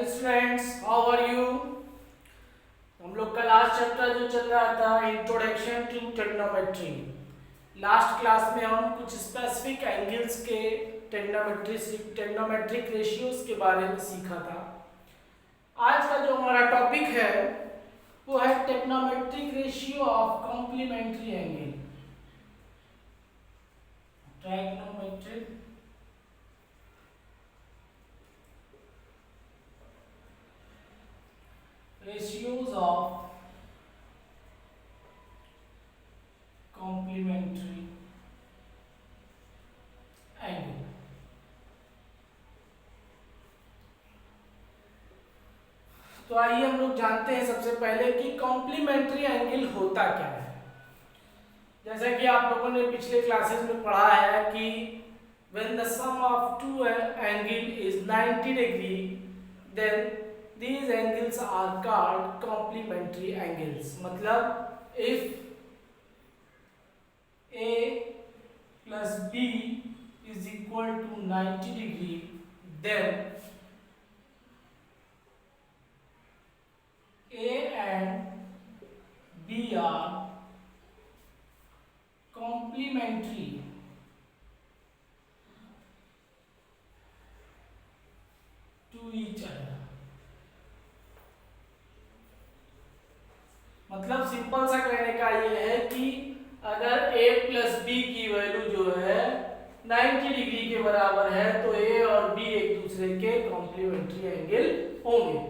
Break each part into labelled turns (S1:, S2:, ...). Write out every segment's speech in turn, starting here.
S1: Students, how are you. हम लोग का लास्ट चैप्टर जो चल रहा था introduction to trigonometry. Last class में हम कुछ स्पेसिफिक एंगल्स के ट्रिग्नोमेट्रिक रेशियोज के बारे में सीखा था। आज का जो हमारा टॉपिक है वो है trigonometric ratio of complementary angle. Trigonometric ratios of complementary angle। तो आइए हम लोग जानते हैं सबसे पहले कि कॉम्प्लीमेंट्री एंगल होता क्या है। जैसा कि आप लोगों ने पिछले क्लासेस में पढ़ा है कि when the sum of two angle is 90 degree then these angles are called complementary angles। मतलब if a plus b is equal to 90 degree then a and b are complementary to each other। मतलब simple सा कहने का ये है कि अगर a plus B की वैल्यू जो है 90 डिग्री के बराबर है तो a और b एक दूसरे के कॉम्प्लीमेंट्री एंगल होंगे।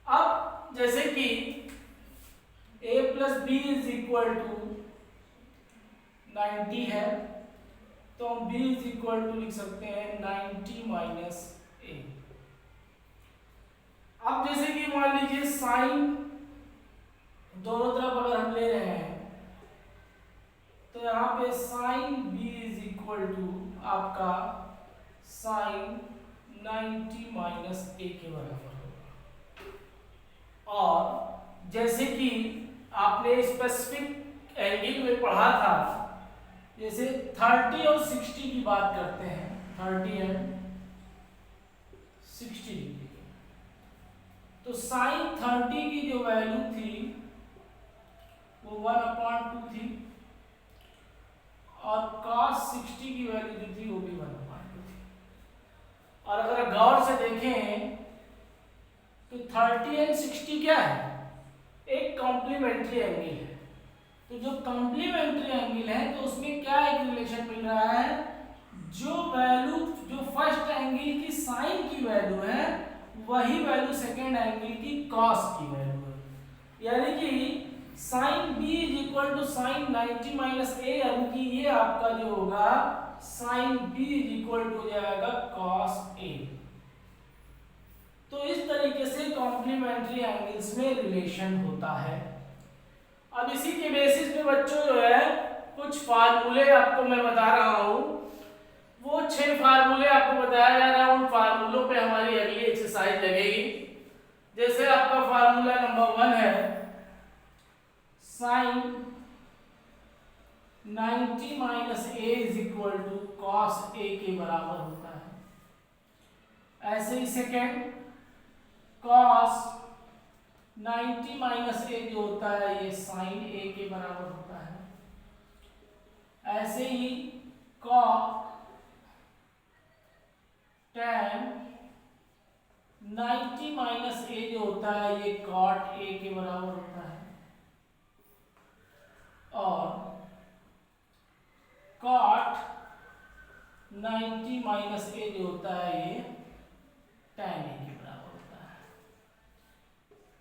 S1: अब जैसे कि a plus B is equal to 90 है तो हम b इज इक्वल टू लिख सकते हैं 90 माइनस a। अब जैसे कि मान लीजिए साइन दोनों तरफ अगर हम ले रहे हैं तो यहाँ पे sine b is equal to आपका साइन 90 माइनस a के बराबर होगा। और जैसे कि आपने स्पेसिफिक एंगल में पढ़ा था, जैसे 30 और 60 की बात करते हैं, 30 एंड 60 डिग्री, तो साइन 30 की जो वैल्यू थी वो 1/2 थी और cos 60 की वैल्यू जो थी वो भी 1/2 थी। और अगर गौर से देखें तो 30 एंड 60 क्या है, एक कॉम्प्लीमेंट्री एंगल है। तो जो कॉम्प्लीमेंट्री एंगल है तो उसमें क्या एक रिलेशन मिल रहा है, जो वैल्यू जो फर्स्ट एंगल की साइन की वैल्यू है वही वैल्यू सेकेंड एंगल की कॉस की वैल्यू है। यानी कि sine b is equal to sine 90 minus A, यानी कि ये आपका जो होगा sine b is equal to हो जाएगा कॉस a। तो इस तरीके से कॉम्प्लीमेंट्री एंगल्स में रिलेशन होता है। अब इसी के बेसिस पे बच्चों जो है कुछ फार्मूले आपको मैं बता रहा हूं, वो 6 फार्मूले आपको बताया जा रहा है। उन फार्मूलों पे हमारी अगली एक्सरसाइज लगेगी। जैसे आपका फार्मूला नंबर 1 है sine 90 minus A is equal to cos A के बराबर होता है। ऐसे ही सेकेंड कॉस 90 माइनस ए जो होता है ये साइन ए के बराबर होता है। ऐसे ही कॉट tan 90 माइनस ए जो होता है ये कॉट ए के बराबर होता है। और कॉट 90 माइनस ए जो होता है ये tan ए के बराबर होता है।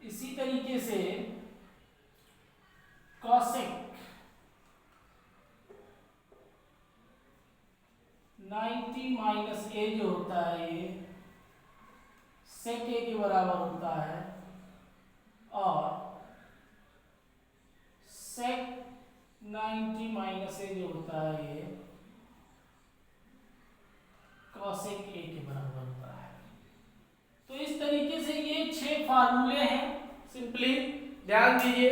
S1: इसी तरीके से कॉसेक 90 माइनस ए जो होता है ये सेक ए के बराबर होता है। और सेक 90 माइनस ए जो होता है ये कॉसेक ए के बराबर होता है। तो इस तरीके से ये 6 फार्मूले हैं। सिंपली ध्यान दीजिए,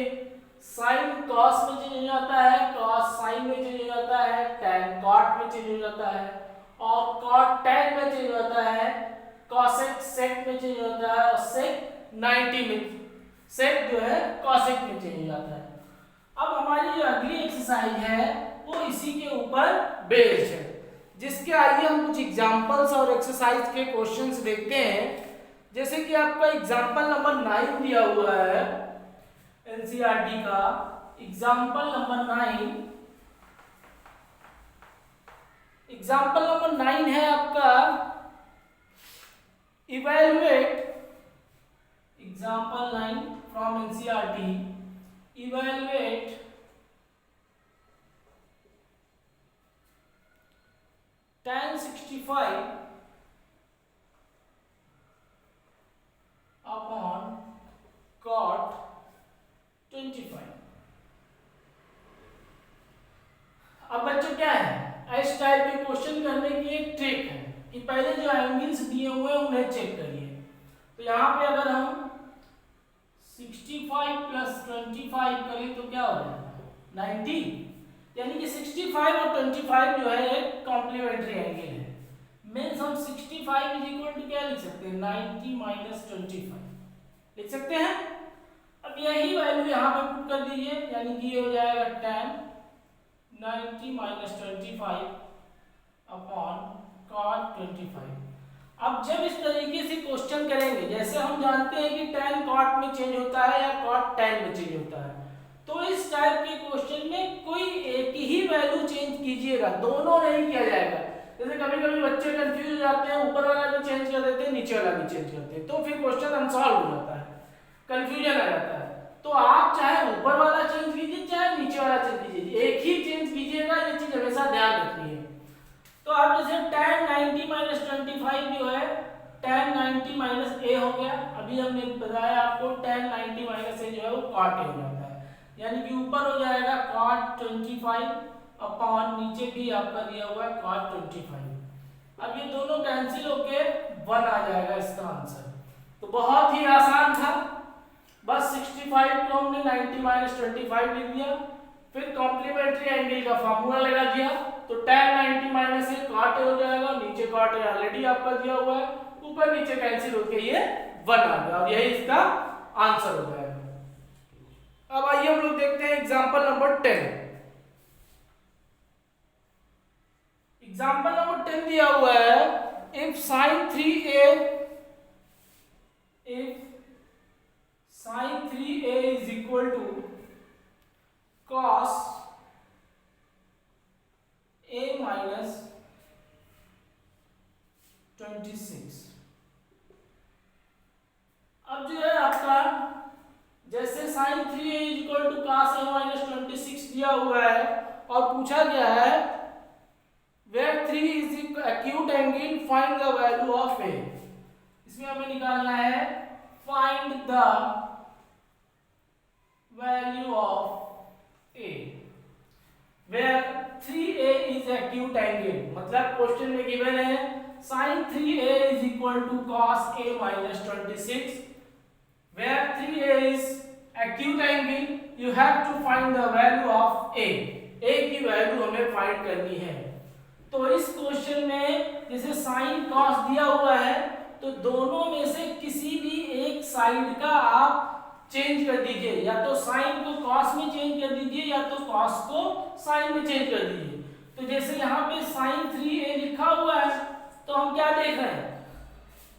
S1: साइन कॉस में चेंज हो जाता है, कॉस साइन में चेंज हो जाता है, टैन कॉट में चेंज हो जाता है और कॉट टैन में चेंज हो जाता है। कॉसेक सेक में चेंज होता है और सेक 90 में सेक जो है कॉसेक में चेंज हो जाता है। अब हमारी जो अगली एक्सरसाइज है वो इसी के ऊपर बेस्ड है, जिसके आइए हम कुछ एग्जांपल्स और एक्सरसाइज के क्वेश्चंस देखते हैं। जैसे कि आपका एग्जांपल नंबर 9 दिया हुआ है एनसीईआरटी का। एग्जांपल नंबर 9, एग्जांपल नंबर 9 है आपका evaluate, example 9 from NCERT, evaluate tan 65 upon cot 25। अब बच्चों क्या है, इस टाइप के क्वेश्चन करने की एक ट्रिक है कि पहले जो एंगल्स दिए हुए हैं उन्हें चेक करिए। तो यहाँ पे अगर हम 65 प्लस 25 करें तो क्या हो जाएगा 90, यानी कि 65 और 25 जो है एक कॉम्प्लीमेंट्री एंगल है। मीन्स हम 65 इज इक्वल टू क्या लिख सकते हैं 90 माइनस 25 लिख सकते हैं। अब यही वैल्यू यहाँ पे पुट कर दीजिए, यानी कि ये हो जाएगा tan 90 माइनस 25 अपॉन cot 25। अब जब इस तरीके से क्वेश्चन करेंगे, जैसे हम जानते हैं कि tan cot में चेंज होता है या cot tan में चेंज होता है, तो इस टाइप के क्वेश्चन में कोई एक ही वैल्यू चेंज कीजिएगा, दोनों नहीं किया जाएगा। जैसे कभी कभी बच्चे कंफ्यूज हो जाते हैं, ऊपर वाला भी चेंज कर देते हैं, नीचे वाला भी चेंज करते हैं, तो फिर क्वेश्चन अनसॉल्व हो जाता है, कंफ्यूजन आ जाता है। तो आप चाहे ऊपर वाला चेंज कीजिए चाहे नीचे वाला चेंज कीजिए, एक ही चेंज कीजिएगा, ये चीज हमेशा ध्यान रखनी है। तो आप जैसे tan 90 माइनस 25 जो है tan 90 माइनस a हो गया, अभी हमने बताया आपको tan 90 माइनस a जो है वो cot a हो जाता है, यानी कि ऊपर हो जाएगा cot 25 अपॉन नीचे भी आपका दिया हुआ है cot 25। अब ये दोनों कैंसिल होके 1 आ जाएगा इसका आंसर। तो बहुत ही आसान था, बस 65 को हमने 90 माइनस 25 लिख दिया, फिर कॉम्प्लीमेंट्री एंगल का फार्मूला लगा दिया, तो tan 90 minus a cot a हो जाएगा, नीचे cot a ऑलरेडी आपका दिया हुआ है, ऊपर नीचे कैंसिल होके ये 1 आ गया और यही इसका आंसर हो जाएगा। अब आइए हम लोग देखते हैं एग्जांपल नंबर 10। एग्जांपल नंबर 10 दिया हुआ है if sin 3a is equal to cos a minus 26। अब जो है आपका जैसे sin 3a is equal to cos a minus 26 दिया हुआ है और पूछा गया है where 3 is the acute angle, find the value of a। इसमें हमें निकालना है find the value of a where 3a is acute angle। मतलब क्वेश्चन में गिवन है sin 3a is equal to cos a minus 26, where 3a is acute angle, you have to find the value of a की value हमें find करनी है। तो इस question में जैसे साइन कॉस दिया हुआ है, तो दोनों में से किसी भी एक साइड का आप चेंज कर दीजिए, या तो साइन को कॉस में चेंज कर दीजिए या तो कॉस को साइन में चेंज कर दीजिए। तो जैसे यहाँ पे साइन 3a लिखा हुआ है, तो हम क्या देख रहे हैं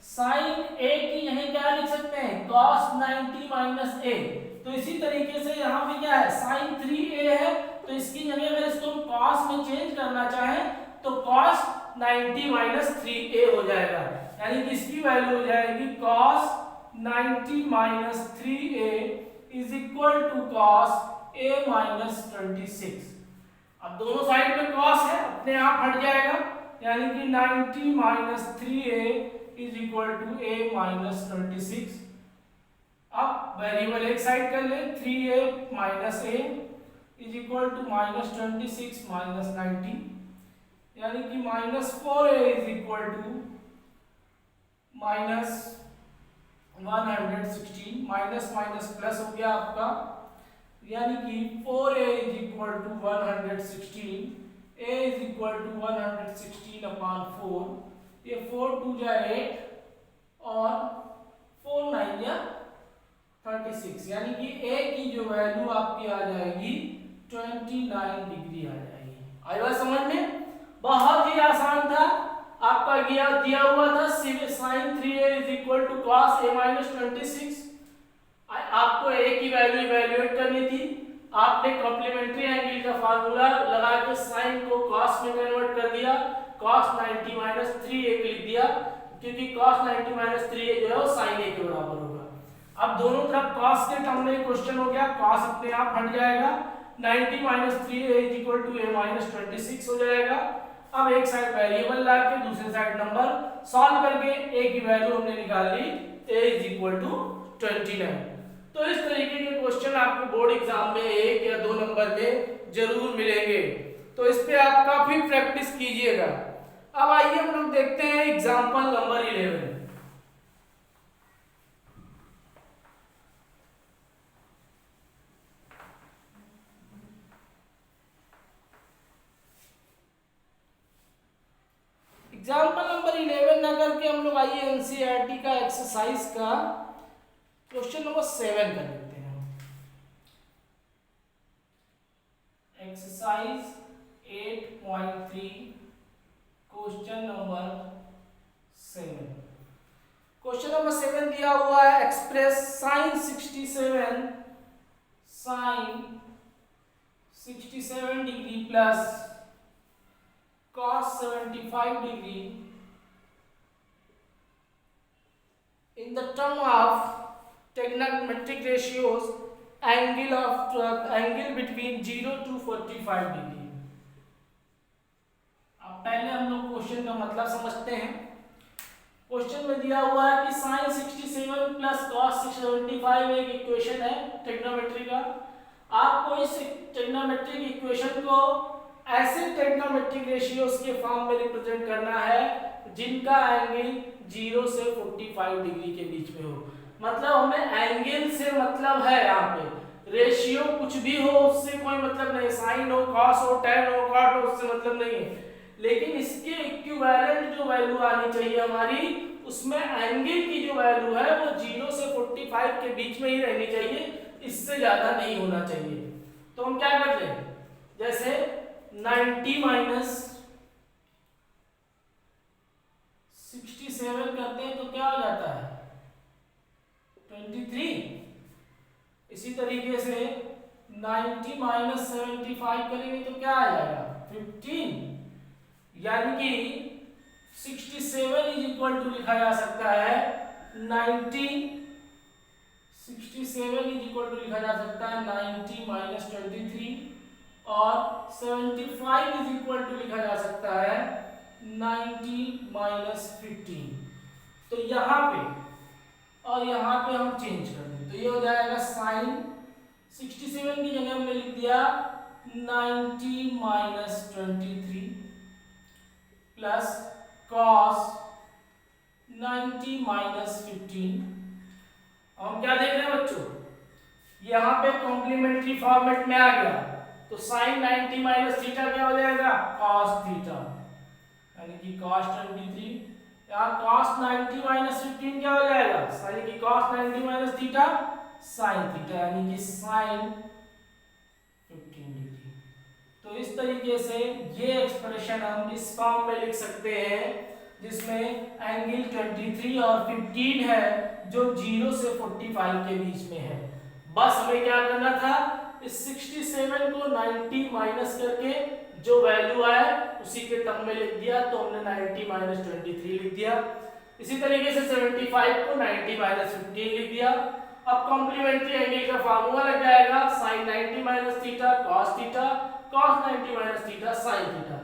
S1: साइन a की यहीं क्या लिख सकते हैं cos 90 माइनस a। तो इसी तरीके से यहाँ पे क्या है साइन 3a है, तो इसकी जगह अगर इसको हम cos में चेंज करना चाहें तो cos 90 माइनस 3a हो जाएगा, यानी कि इसकी वैल्यू हो जाएगी cos 90 minus 3a is equal to cos a minus 26। अब दोनों साइड में cos है, अपने आप हट जाएगा, यानी कि 90 minus 3a is equal to a minus 26। अब वेरिएबल एक साइड कर ले, 3a माइनस a is equal to minus 26 minus 90, यानी कि minus 4a is equal to minus 116, minus minus plus हो गया आपका, यानी कि 4a is equal to 116, a is equal to 116 upon 4, ये 4 2 जा 8, और 4 9 या 36, यानी कि ए की जो वैल्यू आपकी आ जाएगी 29 डिग्री आ जाएगी। आई बात समझ में? बहुत ही आसान था। आपका दिया हुआ था sin 3a = cos a - 26। आपको ए की वैल्यू इवैल्यूएट करनी थी। आपने कॉम्प्लीमेंट्री एंगल का फार्मूला लगा के sin को cos में कन्वर्ट कर दिया, cos 90 - 3a लिख दिया, क्योंकि cos 90 - 3a जो है वो sin a के बराबर होगा। अब दोनों तरफ cos के टर्म में क्वेश्चन हो गया, cos अपने आप हट जाएगा, 90 - 3a = a - 26 हो जाएगा। अब एक साइड वेरिएबल ला के दूसरे साइड नंबर सॉल्व करके a की वैल्यू हमने निकाल ली, a = 29। तो इस तरीके के क्वेश्चन आपको बोर्ड एग्जाम में 1 या 2 नंबर में जरूर मिलेंगे, तो इस पे आप काफी प्रैक्टिस कीजिएगा। अब आइए हम लोग देखते हैं एग्जांपल नंबर 11। एग्जाम्पल नंबर 11 ना करके हम लोग आइए एनसीईआरटी का एक्सरसाइज का क्वेश्चन नंबर 7 कर लेते हैं। Exercise 8.3 question number 7। Question number 7 दिया हुआ है, express sin 67 degree plus cos 75 degree in the term of trigonometric ratios angle between 0 to 45 degree। अब पहले हम लोग क्वेश्चन का मतलब समझते हैं। क्वेश्चन में दिया हुआ है कि sin 67 प्लस cos 75 एक इक्वेशन है ट्रिग्नोमेट्री का। आपको इस ट्रिग्नोमेट्रिक इक्वेशन को ऐसे ट्रिग्नोमेट्रिक रेशियोज के फॉर्म में रिप्रेजेंट करना है जिनका एंगल 0 से 45 डिग्री के बीच में हो। मतलब हमें एंगल से मतलब है, यहाँ पे रेशियो कुछ भी हो उससे कोई मतलब नहीं, साइन हो, कॉस हो, टैन हो, कॉट हो, उससे मतलब नहीं है, लेकिन इसके इक्विवेलेंट जो वैल्यू आनी चाहिए हमारी, उसमें एंगल की जो वैल्यू है वो 0 से 45 के बीच में ही रहनी चाहिए, इससे ज्यादा नहीं होना चाहिए। तो हम क्या करते हैं, जैसे 90 - 67 करते हैं तो क्या हो जाता है 23। इसी तरीके से 90 - 75 करेंगे तो क्या आ जाएगा 15। यानी कि 67 = लिखा जा सकता है 90, 67 = लिखा जा सकता है 90 - 23, और 75 लिखा जा सकता है 90 - 15। तो यहाँ पे और यहाँ पे हम चेंज कर दें तो ये हो जाएगा साइन 67 की जगह हमने लिख दिया 90 - 23 प्लस कॉस 90 - 15। हम क्या देख रहे हैं बच्चों, यहाँ पे कॉम्प्लीमेंट्री फॉर्मेट में आ गया, तो sin 90 - थीटा क्या हो जाएगा cos थीटा, यानी कि cos 23। यहाँ cos 90 - 15 क्या हो जाएगा, यानी कि cos 90 - थीटा sin थीटा, यानी कि sin 15 डिग्री। तो इस तरीके से ये एक्सप्रेशन हम इस फॉर्म में लिख सकते हैं जिसमें एंगल 23 और 15 है जो 0 से 45 के बीच में है। बस हमें क्या करना था, इस 67 को 90 माइनस करके जो वैल्यू आए उसी के टर्म में लिख दिया, तो हमने 90 - 23 लिख दिया। इसी तरीके से 75 को 90 - 15 लिख दिया। अब कॉम्प्लीमेंट्री एंगल का फार्मूला लग जाएगा sin 90 - theta cos theta, cos 90 - theta sin theta.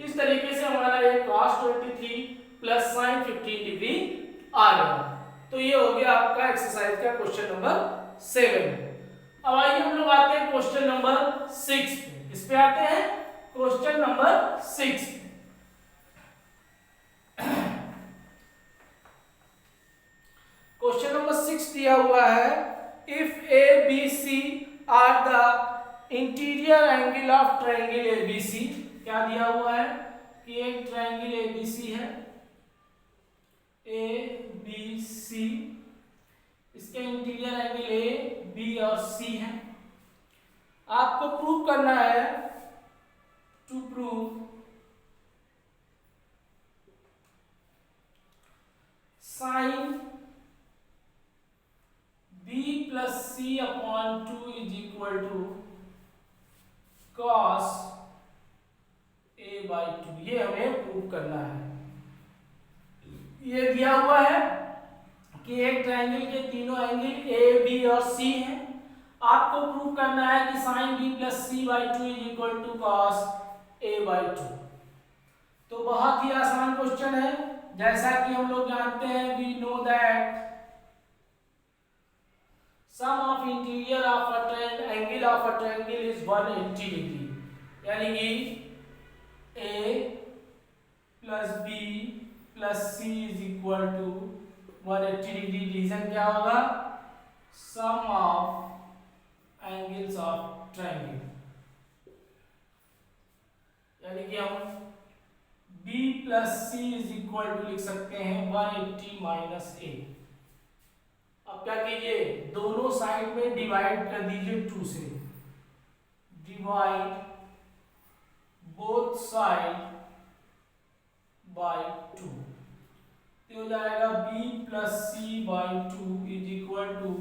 S1: इस तरीके से हमारा ये cos 23 प्लस sin 15 डिग्री आ गया। तो ये हो गया आपका एक्सरसाइज का क्वेश्चन नंबर 7। अब आइए हम लोग आते हैं क्वेश्चन नंबर 6 पे। इस पे आते हैं क्वेश्चन नंबर 6। क्वेश्चन नंबर 6 दिया हुआ है, if A B C are the interior angle of triangle ABC. क्या दिया हुआ है कि एक ट्रायंगल एबीसी है, ए बी सी, इसके इंटीरियर एंगल ए बी और सी है। आपको प्रूव करना है, to prove sine B plus C upon 2 is equal to cos A by 2, ये हमें प्रूव करना है। ये दिया हुआ है कि एक ट्रायंगल के तीनों एंगल ए बी और सी हैं। आपको प्रूव करना है कि sine B plus C by 2 is equal to cos A by 2। तो बहुत ही आसान क्वेश्चन है, जैसा कि हम लोग जानते हैं, we know that sum of interior of a angle of a triangle is 180 degree, यानी कि A plus B plus C is equal to 180 degree. Reason क्या होगा? Sum of angles of triangle, यानी कि हम b plus C is equal to लिख सकते हैं 180 माइनस ए। अब क्या कीजिए, दोनों साइड में डिवाइड कर दीजिए 2 से, डिवाइड बोथ साइड बाय 2, तो हो जाएगा b plus C by 2 is equal to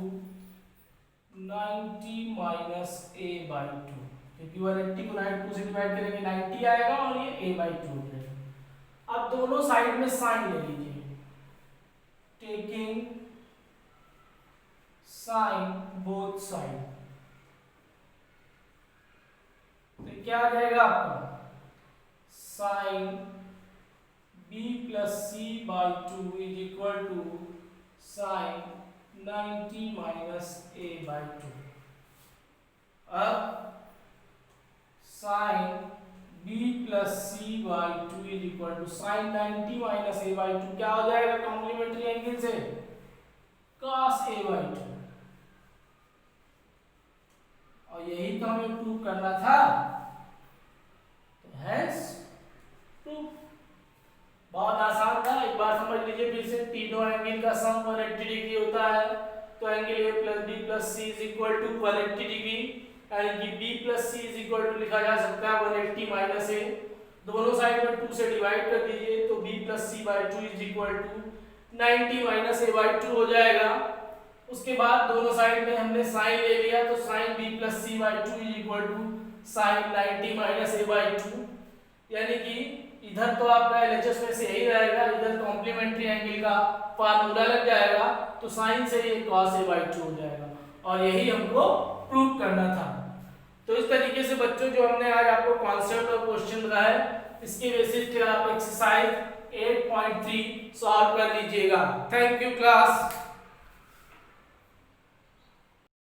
S1: 90 minus A by 2, क्योंकि 180 को 2 से डिवाइड करेंगे 90 आएगा और ये a बाई 2 हो जाएगा। अब दोनों साइड में साइन ले लीजिए, टेकिंग साइन बोथ साइड, तो क्या आ जाएगा आपका? Sine b plus C by 2 is equal to sine 90 minus A by 2। अब sine b plus C by 2 is equal to sine 90 minus A by 2 क्या हो जाएगा कॉम्प्लीमेंट्री एंगल से? Cos A by 2। और यही तो हमें प्रूव करना था, तो हैंस प्रूफ। बहुत आसान था, एक बार समझ लीजिए फिर से। तीनों एंगल का सम 180 डिग्री होता है, तो angle A plus B plus C is equal to 180 degree, यानी कि b plus C is equal to लिखा जा सकता है 180 माइनस ए। दोनों साइड में 2 से डिवाइड कर दीजिए, तो b plus C by 2 is equal to 90 minus A by 2 हो जाएगा। उसके बाद दोनों साइड में हमने साइन ले लिया, तो sine b plus C by 2 is equal to sine 90 minus A by 2, यानी कि इधर तो आपका एलएचएस में से यही रहेगा, इधर कॉम्प्लीमेंट्री एंगल का फार्मूला लग जाएगा, तो साइन से ये कॉस ए बाई 2 हो जाएगा। और यही हमको प्रूव करना था। तो इस तरीके से बच्चों, जो हमने आज आपको कॉन्सेप्ट और क्वेश्चन बताया, इसके बेसिस पे आप एक्सरसाइज 8.3 सॉल्व कर लीजिएगा। Thank you class.